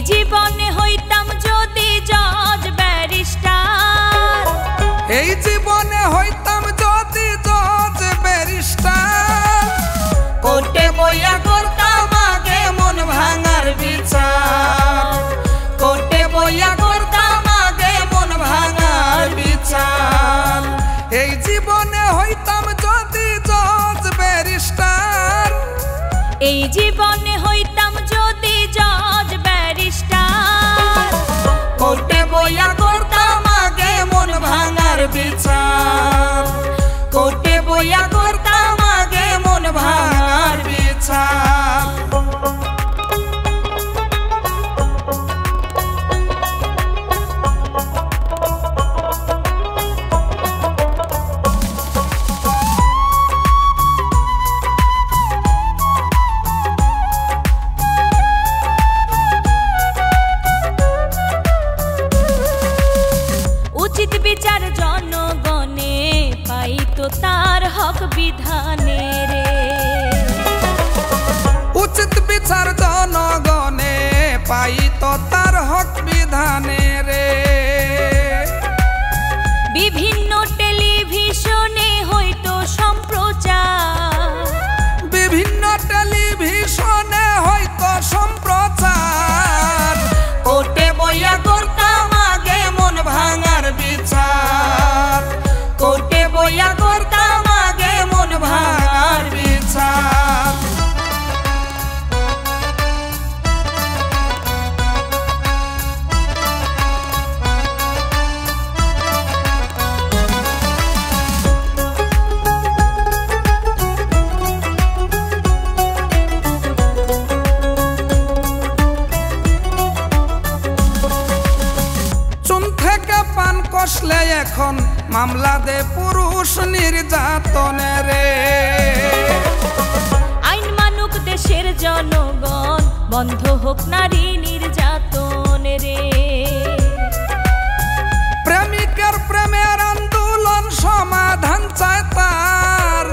জীবনে হইতাম যদি জজ ব্যারিস্টার, এই জীবনে হইতাম যদি জজ ব্যারিস্টার, কোর্টে বইয়া করতাম আগে মন ভাঙার বিচার, কোর্টে বইয়া করতাম আগে মন ভাঙার বিচার। এই জীবনে হইতাম যদি জজ ব্যারিস্টার, এই জীবনে হইতাম যদি জজ ব্যারিস্টার, কোর্টে বইয়া করতাম আগে মন ভাঙার বিচার, কোর্টে বইয়া করতাম আগে মন ভাঙার বিচার। উচিত বিচার জনগণে পাইতো তার হক বিধানে রে, উচিত বিচার জনগণে পাইতো তার হক বিধানে রে। বিভিন্ন টেলিভিশনে হইতো সম্প্রচার, বিভিন্ন টেলিভিশনে হয়তো সম্প্রচার, কোর্টে বইয়া করতাম আগে মন ভাঙার বিচার, কোর্টে বইয়া করতাম আগে মন ভাঙার বিচার। পান কষলে এখন মামলা দে পুরুষ নির্যাতনে রে। আইন মানুক দেশের জনগণ, বন্ধ হোক নারী নির্যাতন রে। প্রেমিকের প্রেমের আন্দোলন সমাধান চায় তার,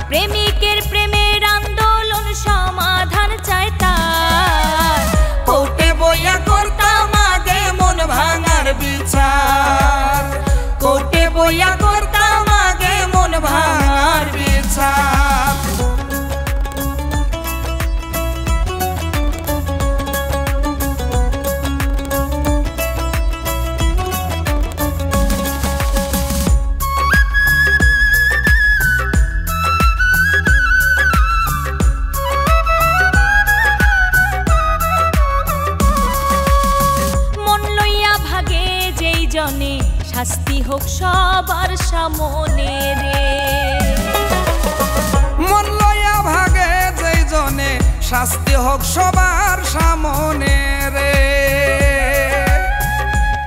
প্রেমিকের প্রেমের আন্দোলন সমাধান চায় তার, কোর্টে বইয়া করতাম আগে মন ভাঙার বিচার, কোর্টে বইয়া করতাম আগে মন ভাঙার বিচার। মন লইয়া ভাগে যেই জনে, শাস্তি হোক সবার সামনে রে। মন লইয়া ভাগে যেই জনে, শাস্তি হোক সবার সামনে রে।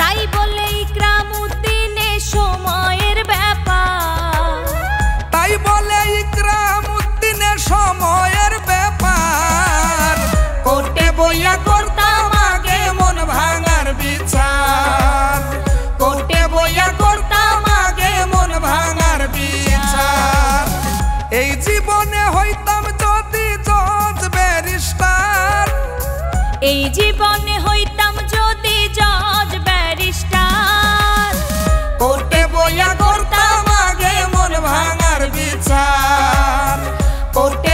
তাই বলে ইকরাম উদ্দিনে সময়ের ব্যাপার, তাই বলে ইকরাম উদ্দিনে সময়ের ব্যাপার, কোর্টে বইয়া করতাম আগে মন ভাঙার বিচার, কোর্টে বইয়া করতাম আগে মন ভাঙার বিচার। এই জীবনে হইতাম যদি জজ ব্যারিস্টার, এই জীবনে হইতাম যদি জজ ব্যারিস্টার, কোর্টে বইয়া করতাম আগে মন ভাঙার বিচার, কোর্টে